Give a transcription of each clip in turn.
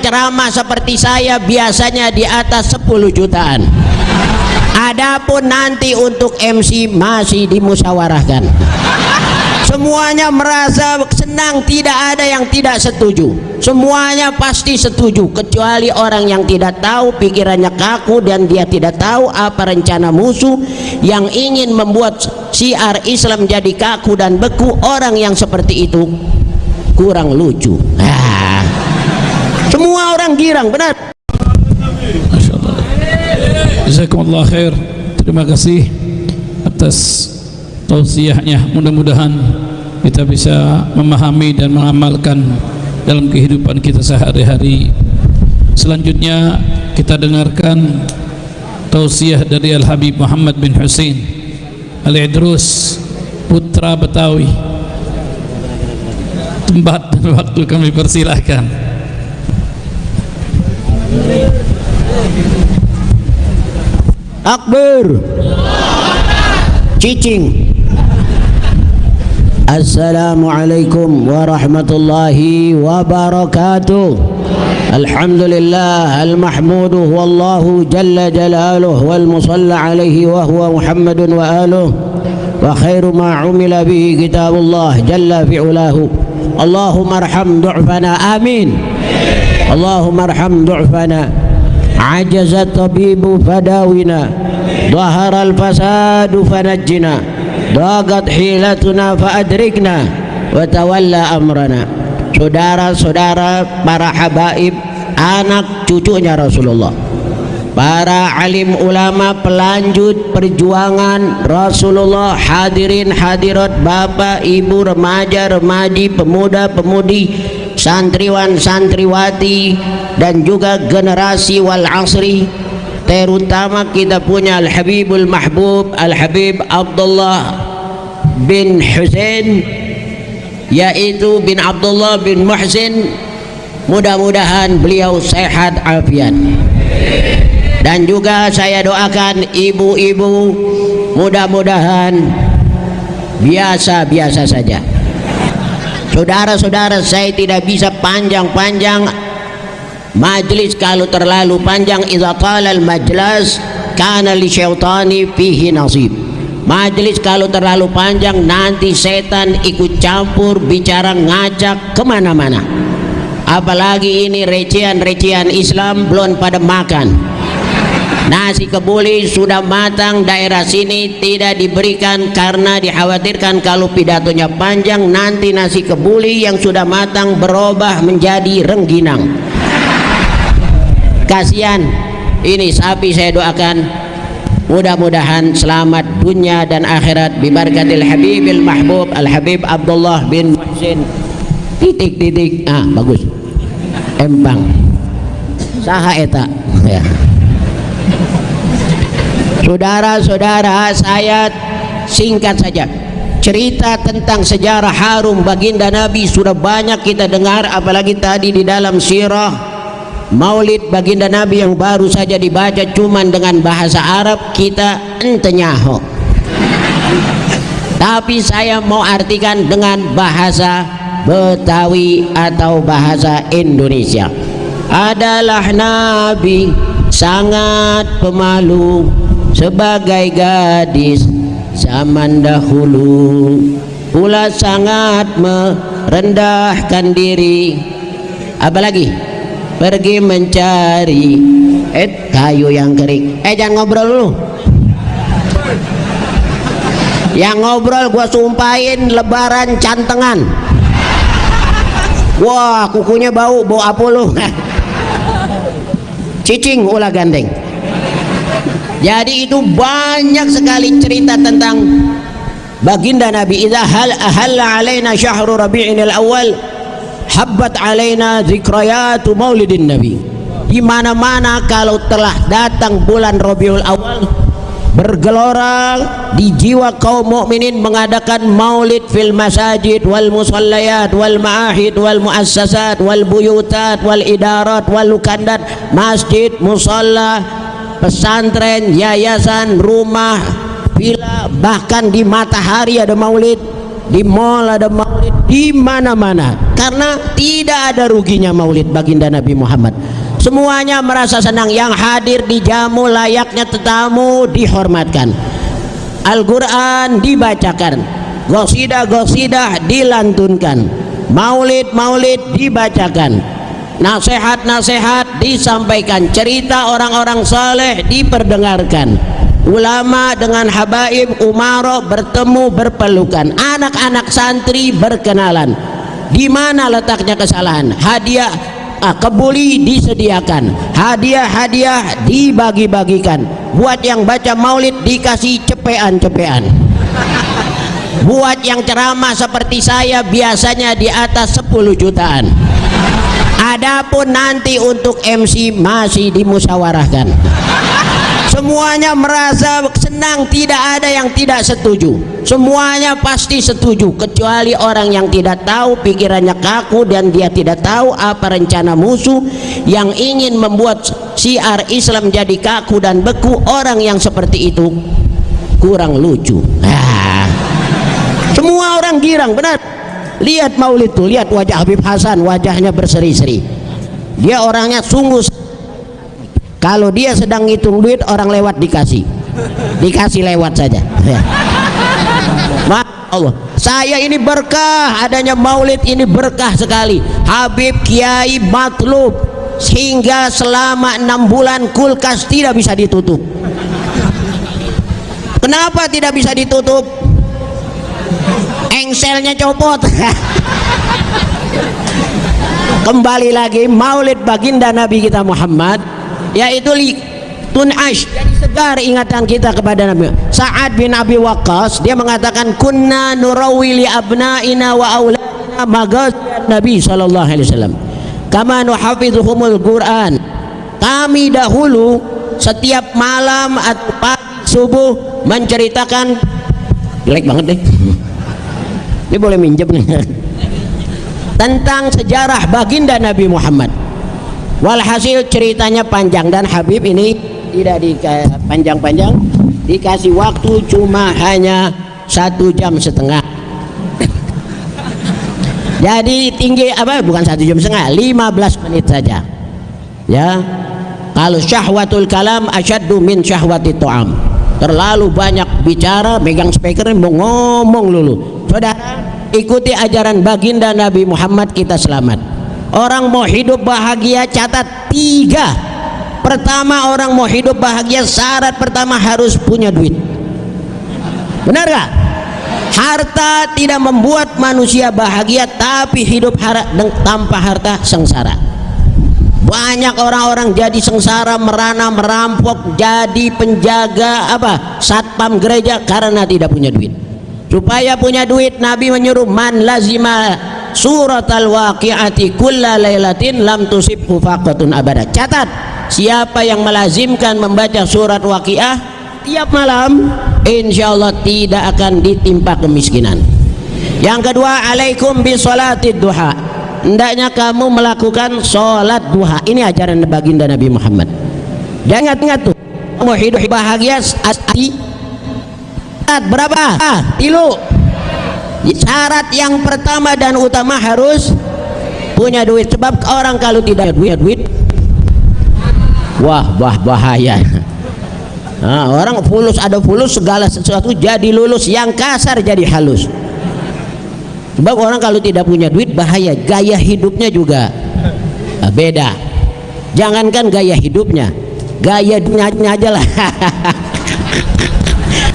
ceramah seperti saya biasanya di atas 10 jutaan. Adapun nanti untuk MC masih dimusyawarahkan. Semuanya merasa senang, tidak ada yang tidak setuju. Semuanya pasti setuju kecuali orang yang tidak tahu, pikirannya kaku dan dia tidak tahu apa rencana musuh yang ingin membuat syiar Islam jadi kaku dan beku. Orang yang seperti itu kurang lucu. Semua orang girang, benar. Masyaallah. Jazakumullah khair. Terima kasih atas tausiahnya. Mudah-mudahan kita bisa memahami dan mengamalkan dalam kehidupan kita sehari-hari. Selanjutnya kita dengarkan tausiah dari Al-Habib Muhammad bin Husain Al-Idrus, putra Betawi. Tempat dan waktu kami persilahkan. Akbar. Cicing. Assalamualaikum warahmatullahi wabarakatuh. Alhamdulillah al-mahmudu huwallahu jalla jalaluh wal musalla alaihi wa huwa Muhammadun wa aluh wa khairu ma umila bihi kitabullah jalla fi'ulahu. Allahumma arham du'fana, amin. Allahumma arham du'fana, ajazat tabibu fadawina, dhahara al-fasadu fanajjina, dagat hilatuna faadrikna wa tawalla amrana. Saudara-saudara, para habaib, anak cucunya Rasulullah, para alim ulama pelanjut perjuangan Rasulullah, hadirin hadirat, bapak ibu, remaja remaji, pemuda pemudi, santriwan santriwati dan juga generasi wal asri, terutama kita punya Al-Habibul Mahbub Al-Habib Abdullah bin Husain, yaitu bin Abdullah bin Muhsin. Mudah-mudahan beliau sehat afiat. Dan juga saya doakan ibu-ibu, mudah-mudahan biasa-biasa saja. Saudara-saudara, saya tidak bisa panjang-panjang majlis. Kalau terlalu panjang, idza qala al-majlis kana li syaitani fihi nasib. Majlis kalau terlalu panjang nanti setan ikut campur, bicara ngajak kemana-mana. Apalagi ini recehan-recehan Islam belum pada makan. Nasi kebuli sudah matang, daerah sini tidak diberikan karena dikhawatirkan kalau pidatonya panjang nanti nasi kebuli yang sudah matang berubah menjadi rengginang. Kasihan ini sapi. Saya doakan mudah-mudahan selamat dunia dan akhirat bibarakatil Habibil Mahbub Al-Habib Abdullah bin Muhsin. Titik-titik. Bagus. Empang. Saha eta. Ya. Saudara-saudara, saya singkat saja. Cerita tentang sejarah harum baginda Nabi sudah banyak kita dengar, apalagi tadi di dalam sirah Maulid baginda Nabi yang baru saja dibaca cuman dengan bahasa Arab, kita ente nyaho. Tapi saya mau artikan dengan bahasa Betawi atau bahasa Indonesia. Adalah Nabi sangat pemalu sebagai gadis zaman dahulu, pula sangat merendahkan diri. Apalagi pergi mencari kayu yang kering. Jangan ngobrol dulu. Yang ngobrol gua sumpahin lebaran cantengan. Wah, kukunya bau apa lu? Cicing ulah gandeng. Jadi itu banyak sekali cerita tentang baginda Nabi. Idza ahalla alaina syahru rabi'inil awal habbat alaina zikrayatu maulidin Nabi. Di mana-mana kalau telah datang bulan Rabiul Awal, bergelora di jiwa kaum mukminin mengadakan maulid fil masajid wal musallayat wal ma'ahid wal muassasat wal buyutat wal idarat wal lukandat, masjid, musalla, pesantren, yayasan, rumah, villa, bahkan di matahari ada maulid, di mall ada maulid, di mana-mana. karena tidak ada ruginya maulid baginda Nabi Muhammad. Semuanya merasa senang, yang hadir dijamu layaknya tetamu, dihormatkan. Al-Quran dibacakan, gosidah-gosidah dilantunkan, maulid-maulid dibacakan, nasihat-nasihat disampaikan, cerita orang-orang saleh diperdengarkan, ulama dengan habaib umaro bertemu berpelukan, anak-anak santri berkenalan. Di mana letaknya kesalahan? Hadiah kebuli disediakan, hadiah-hadiah dibagi-bagikan. Buat yang baca maulid dikasih cepean-cepean. Buat yang ceramah seperti saya biasanya di atas 10 jutaan. Adapun nanti untuk MC masih dimusyawarahkan. Semuanya merasa senang, tidak ada yang tidak setuju. Semuanya pasti setuju, kecuali orang yang tidak tahu, pikirannya kaku dan dia tidak tahu apa rencana musuh yang ingin membuat syiar Islam jadi kaku dan beku. Orang yang seperti itu kurang lucu. Semua orang girang, benar. Lihat maulid tuh, lihat wajah Habib Hasan, wajahnya berseri-seri. Dia orangnya sungguh. Kalau dia sedang ngitung duit, orang lewat dikasih lewat saja. Allah, saya ini berkah, adanya maulid ini berkah sekali. Habib Kiai matlub, sehingga selama 6 bulan kulkas tidak bisa ditutup. Kenapa tidak bisa ditutup? Engselnya copot. Kembali lagi maulid baginda Nabi kita Muhammad, yaitu tunash, jadi segar ingatan kita kepada Nabi. Sa'ad bin Abi Waqqas dia mengatakan, kunna nurawi li abnaina wa auladina maghazi Nabi sallallahu alaihi wasallam kama nuhafidhuhumul Quran. Kami dahulu setiap malam atau pagi subuh menceritakan, jelek banget deh ini boleh minjem nih, tentang sejarah baginda Nabi Muhammad. Walhasil ceritanya panjang dan Habib ini tidak panjang-panjang, dikasih waktu cuma hanya 1,5 jam. Jadi tinggi apa? Bukan 1,5 jam, 15 menit saja. Ya, kalau syahwatul kalam asyaddu min syahwati tu'am. Terlalu banyak bicara, megang speaker mau ngomong lulu. Saudara, ikuti ajaran baginda Nabi Muhammad, kita selamat. Orang mau hidup bahagia, catat 3. Pertama, orang mau hidup bahagia, syarat pertama harus punya duit. Benar gak? Harta tidak membuat manusia bahagia, tapi hidup tanpa harta sengsara. Banyak orang-orang jadi sengsara, merana, merampok, jadi penjaga satpam gereja karena tidak punya duit. Supaya punya duit, Nabi menyuruh, man lazima suratal waqi'ati kulla lailatin lam tusibhu faqatun abada. Catat, siapa yang melazimkan membaca surat Waqiah tiap malam, insyaallah tidak akan ditimpa kemiskinan. Yang kedua, alaikum bi sholatid duha. Hendaknya kamu melakukan sholat duha. Ini ajaran baginda Nabi Muhammad. Dan ingat tuh, mau hidup bahagia asli berapa? 3. Syarat yang pertama dan utama harus punya duit. Sebab orang kalau tidak punya duit, wah bahaya. Nah, orang fulus, ada fulus, segala sesuatu jadi lulus, yang kasar jadi halus. Sebab orang kalau tidak punya duit bahaya, gaya hidupnya juga beda. Jangankan gaya hidupnya, gaya dunia aja lah.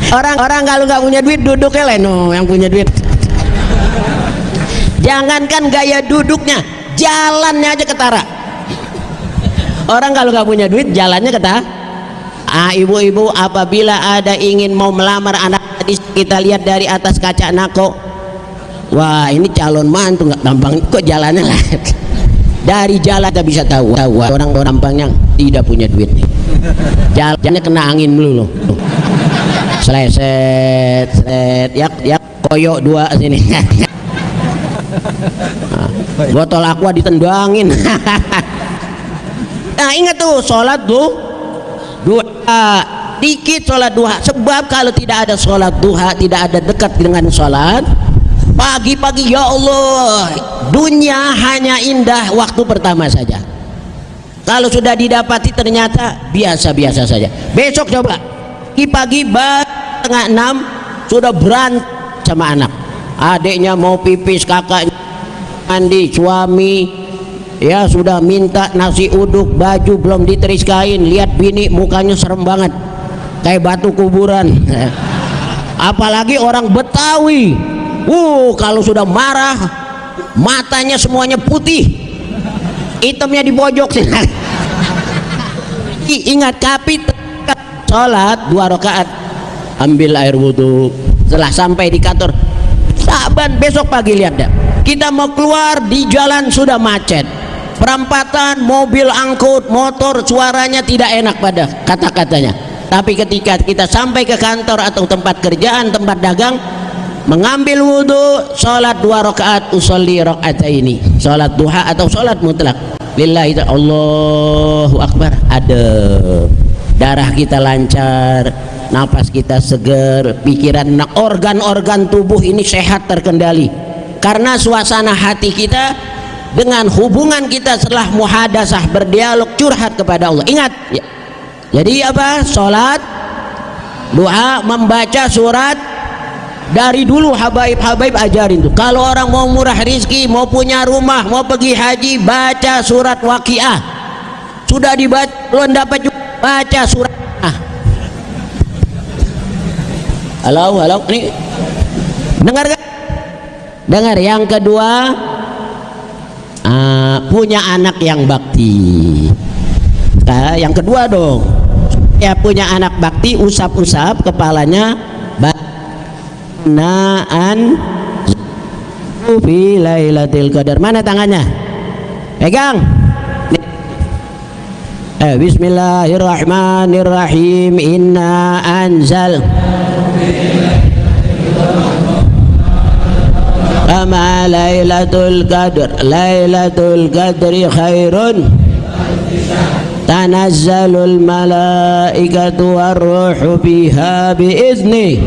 Orang kalau nggak punya duit duduknya leno yang punya duit. Jangankan gaya duduknya, jalannya aja ketara. Orang kalau nggak punya duit jalannya ketara. Ibu-ibu apabila ada ingin mau melamar anak gadis, kita lihat dari atas kaca nako, wah ini calon mantu nggak gampang, kok jalannya lah. Dari jalan kita bisa tahu orang gampangnya tidak punya duit nih. Jalannya kena angin dulu loh. Sleset ya koyok 2 sini. Botol aqua ditendangin. Nah ingat tuh, sholat duha dikit, sholat duha. Sebab kalau tidak ada sholat duha, tidak ada dekat dengan sholat, Pagi-pagi, ya Allah, dunia hanya indah waktu pertama saja. Kalau sudah didapati ternyata biasa-biasa saja. Besok coba pagi-pagi setengah 6 sudah berantem sama anak. Adiknya mau pipis, kakaknya mandi, suami ya sudah minta nasi uduk, baju belum diteris kain, lihat bini mukanya serem banget kayak batu kuburan. Apalagi orang Betawi, kalau sudah marah matanya semuanya putih, hitamnya di pojok. Ingat, kapit sholat 2 rakaat, ambil air wudhu, setelah sampai di kantor saban, besok pagi lihat dah, kita mau keluar di jalan sudah macet, perampatan, mobil, angkut, motor, suaranya tidak enak pada kata-katanya. Tapi ketika kita sampai ke kantor atau tempat kerjaan, tempat dagang, mengambil wudhu, sholat 2 rakaat, usolli rakaataini, sholat duha atau sholat mutlak lillahi ta'ala, Allahu akbar, adem, darah kita lancar, nafas kita segar, pikiran, organ-organ tubuh ini sehat, terkendali, karena suasana hati kita dengan hubungan kita setelah muhadasah, berdialog, curhat kepada Allah. Ingat ya. Jadi apa? Sholat duha, membaca surat. Dari dulu habaib ajarin tuh, kalau orang mau murah rizki, mau punya rumah, mau pergi haji, baca surat Waqiah. Sudah dibaca, belum dapat juga, baca surat. Halo, ini dengar gak? Dengar. Yang kedua, punya anak yang bakti. Yang kedua dong, ya punya anak bakti, usap-usap kepalanya, naan fi lailatul qadar. Mana tangannya? Pegang. Bismillahirrahmanirrahim. Inna anzal kama lailatul qadri khairun tanazzalul malaikatu warruhu fiha biizni.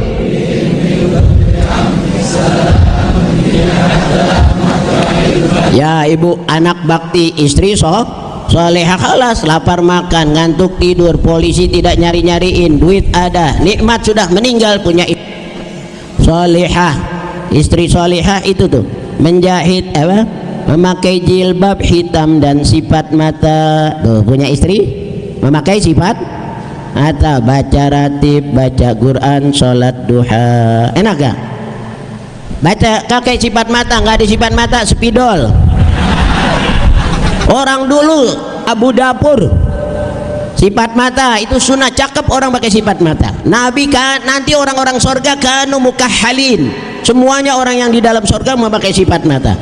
Ya ibu anak bakti, istri solehah, kalas, lapar makan, ngantuk tidur, polisi tidak nyari-nyariin, duit ada, nikmat sudah meninggal, punya solehah, istri solehah itu tuh menjahit apa, memakai jilbab hitam dan sifat mata, tuh punya istri memakai sifat mata, baca ratib, baca Quran, sholat duha. Enak gak? Baca kakek sifat mata, nggak ada sifat mata, spidol. Orang dulu Abu Dapur sifat mata itu sunnah, cakep orang pakai sifat mata. Nabi kan nanti orang-orang sorga kanu mukahhalin, semuanya orang yang di dalam sorga memakai sifat mata.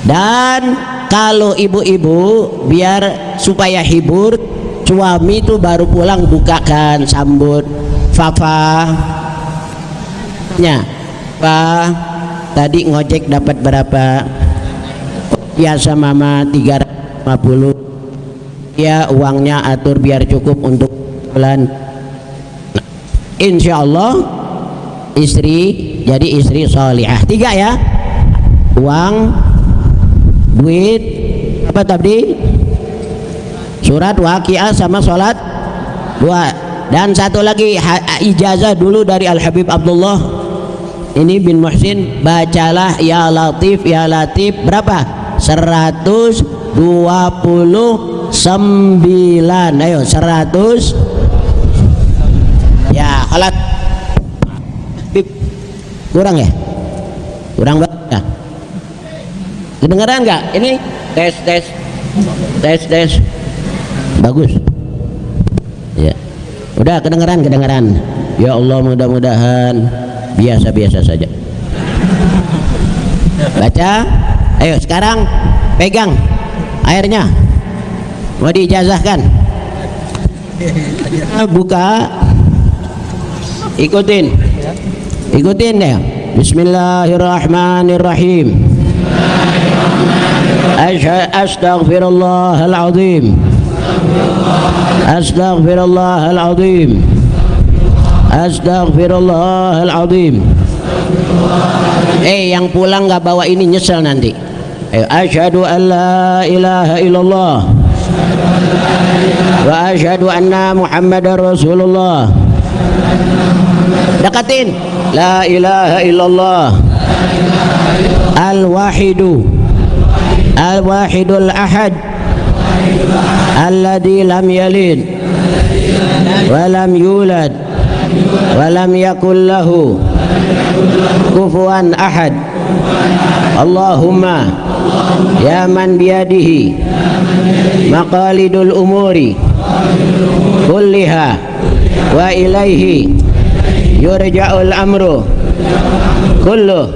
Dan kalau ibu-ibu biar supaya hibur suami itu baru pulang, bukakan, sambut, Fafa nya, Pak tadi ngojek dapat berapa? Biasa mama 350. Ya uangnya atur biar cukup untuk bulan. Insya Allah istri jadi istri solihah. 3 ya, uang, duit, apa tadi? Surat Waqiah sama sholat 2. Dan satu lagi ijazah dulu dari Al Habib Abdullah ini bin Muhsin, bacalah ya Latif ya Latif berapa? 129. Ayo 100 ya. Alat kurang ya? Kurang banget ya? Kedengeran nggak? Ini tes bagus ya, udah kedengeran. Ya Allah, mudah-mudahan biasa-biasa saja. Baca. Ayo sekarang pegang airnya, mau diijazahkan. Buka, ikutin ya. Bismillahirrahmanirrahim. Astaghfirullahaladzim. Astaghfirullahaladzim. Astaghfirullahaladzim. Yang pulang nggak bawa ini nyesel nanti. Asyhadu an la ilaha illallah wa asyhadu anna Muhammadar Rasulullah. Dekatin. La ilaha illallah al-wahidul ahad alladzi lam yalid wa lam yulad wa lam yakul lahu kufuwan ahad. Allahumma ya man biyadihi maqalidul umuri kulliha wa ilaihi yurja'ul amru kullu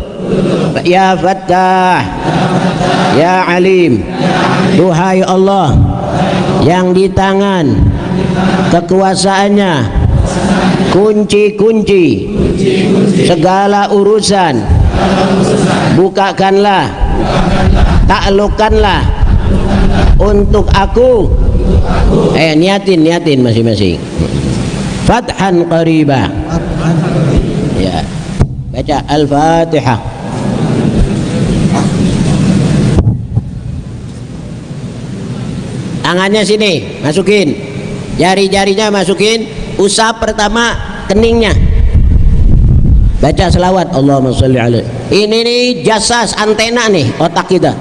ya Fattah ya Alim. Duhai Allah yang di tangan kekuasaannya kunci-kunci segala urusan, bukakanlah, taklukkanlah untuk aku. Niatin masing-masing. Fathan qariba. Ya. Baca Al-Fatihah. Tangannya sini, masukin. Jari-jarinya masukin. Usap pertama keningnya. Baca selawat Allahumma sholli alaihi. Ini nih jasas antena nih otak kita.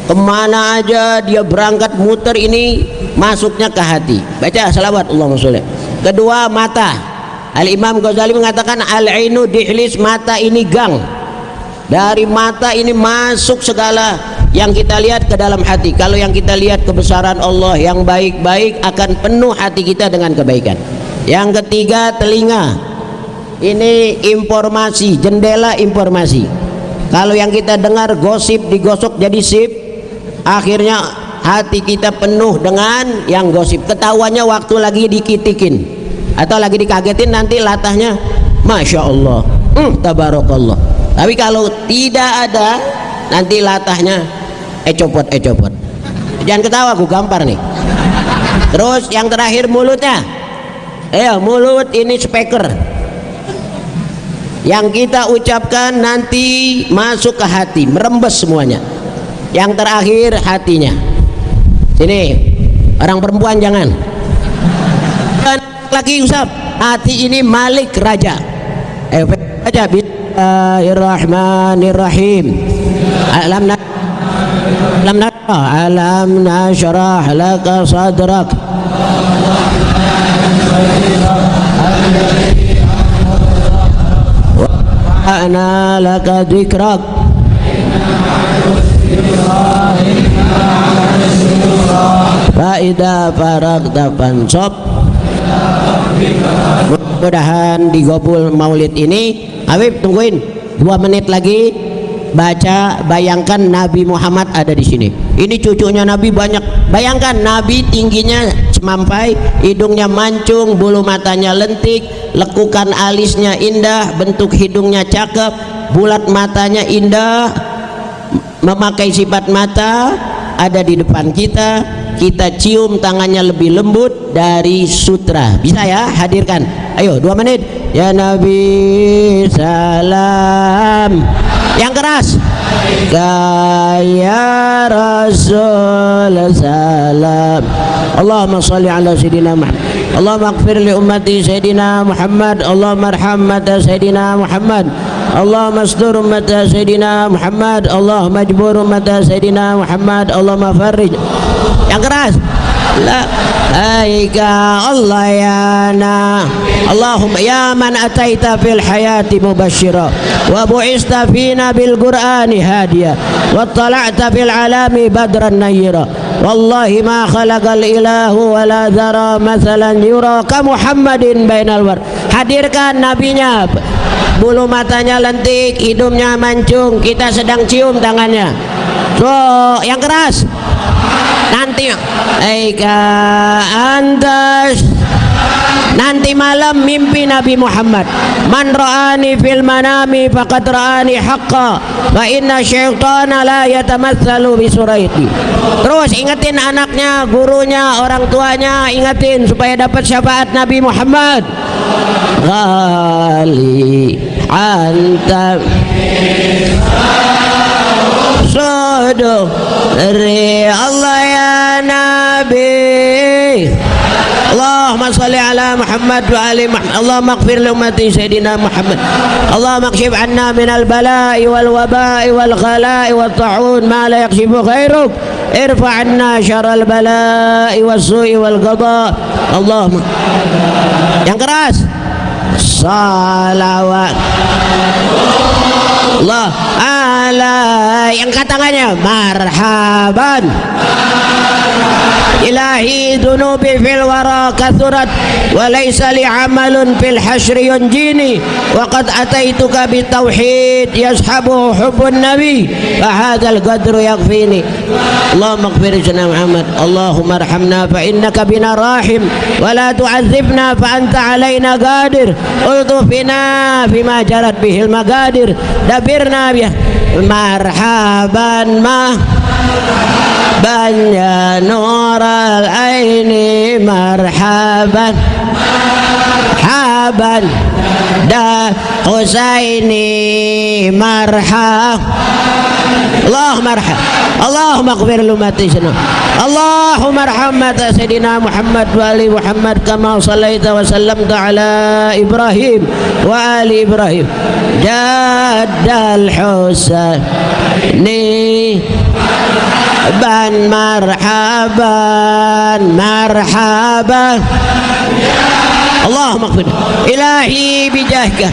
Kemana aja dia berangkat muter ini masuknya ke hati. Baca selawat Allahumma sholli. Kedua mata. Al-Imam Ghazali mengatakan al-ainu dihlis, mata ini gang. Dari mata ini masuk segala yang kita lihat ke dalam hati. Kalau yang kita lihat kebesaran Allah yang baik-baik akan penuh hati kita dengan kebaikan. Yang ketiga telinga. Ini informasi, jendela informasi. Kalau yang kita dengar gosip digosok jadi sip, akhirnya hati kita penuh dengan yang gosip. Ketahuannya waktu lagi dikitikin atau lagi dikagetin, nanti latahnya Masya Allah, Tabarakallah. Tapi kalau tidak ada, nanti latahnya copot. Jangan ketawa, aku gampar nih. Terus yang terakhir mulutnya. Mulut ini speaker. Yang kita ucapkan nanti masuk ke hati, merembes semuanya. Yang terakhir hatinya. Sini, orang perempuan jangan. Lagi usap. Hati ini Malik Raja. Baca Bismillahirrahmanirrahim. Alam nashrah laka sadrak. Ana laka dzikrak. Fa idza faragta fansab. Mudah-mudahan di Gobul Maulid ini, Habib tungguin 2 menit lagi baca. Bayangkan Nabi Muhammad ada di sini. Ini cucunya Nabi banyak. Bayangkan Nabi tingginya semampai, hidungnya mancung, bulu matanya lentik, lekukan alisnya indah, bentuk hidungnya cakep, bulat matanya indah, memakai sifat mata, ada di depan kita. Kita cium tangannya lebih lembut dari sutra. Bisa ya? Hadirkan. Ayo 2 menit. Ya Nabi salam. Yang keras. Ya Rasul salam. Allahumma sholli ala Sayyidina Muhammad. Allahumma ighfir li ummati Sayyidina Muhammad. Allahumma arham mata Sayyidina Muhammad. Allahumma astur ummata Sayyidina Muhammad. Allahumma ajbur ummata Sayyidina Muhammad. Allahumma farrij. Yang keras. La aika Allah ya na. Allahumma ya man ataita fil hayati mubashshira wa bu'ista fina bil qur'ani hadiya wa tala'ta fil alami badran nayyira. Wallahi ma khalaqal ilahu wa la dhara mathalan yura ka Muhammadin bainal war. Hadirkan nabinya. Bulu matanya lentik, hidungnya mancung, kita sedang cium tangannya. So, yang keras. Nanti antas nanti malam mimpi Nabi Muhammad. Man ra'ani fil manami faqad ra'ani haqqa wa inna syaitana la yatamatsalu bi suraiti. Terus ingetin anaknya, gurunya, orang tuanya, ingetin supaya dapat syafaat Nabi Muhammad. Ghali anta صدري الله يا نبي اللهم صل على محمد وآل محمد اللهم اغفر لأمتي سيدنا محمد اللهم اكشف عنا من البلاء والوباء والغلاء والطاعون ما لا يكشف غيرك ارفع عنا شر البلاء والسوء والقضاء اللهم yang keras salawat Allah ala yang tangannya marhaban ilahi dunubi fil wara kathurat wa laysa li amalun fil hashri yunjini wa qad ataituka bitauhid yashabu hubbun nabi wa hadzal qadru yakfini Allahumma ighfir lana Muhammad Allahumma arhamna fa innaka bina rahim wa la tu'adzibna fa anta alaina qadir ultufina bima jarat bihil maqadir dabirna biya marhaban ya nur al-aini marhaban haban da Husaini marhab Allahumma arham Allahumma ighfir lumatina Allahumma arham sayyidina Muhammad wa ali Muhammad kama sallaita wa sallamta ala Ibrahim wa ali Ibrahim jaddal Husaini ban marhaban Allahumma ighfir ilahi bijahka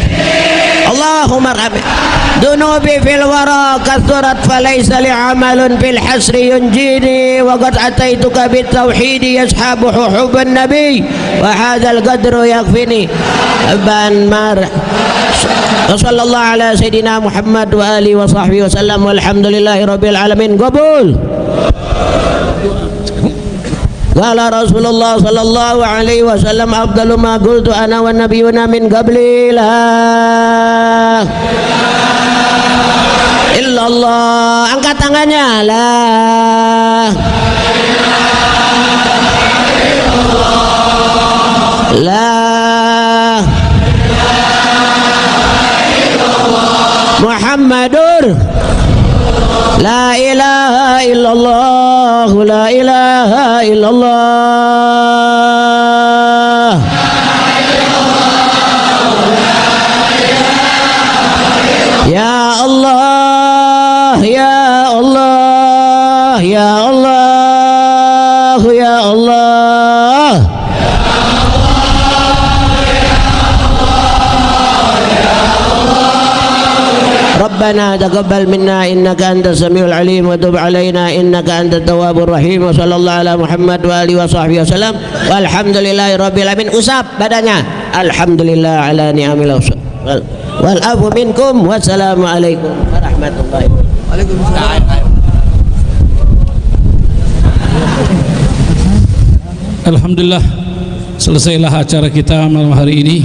Allahumma arham dunubi fil wara kathurat falaysa li'amalun fil hasri yunjini wa qad ataituka bitauhidi yashabu hubban nabi wa hadzal qadru yakfini ban sallallahu ala sayyidina Muhammad wa alihi wa sahbihi wa sallam walhamdulillahi rabbil alamin qabul Qala Rasulullah sallallahu alaihi wasallam afdalu ma qultu ana wan nabiyuna min qabli la illallah angkat tangannya la Muhammadur la ilaha illallah la ilaha illallah ya Allah ya Allah ya Allah ya Allah ربنا تقبل منا إنك أنت السميع العليم وتب علينا إنك أنت التواب الرحيم وصلى الله على محمد وآله وصحبه وسلم والحمد لله رب العالمين usap badannya alhamdulillah ala ni'amil wal afu minkum wassalamu alaikum warahmatullahi wabarakatuh. Alhamdulillah selesailah acara kita malam hari ini.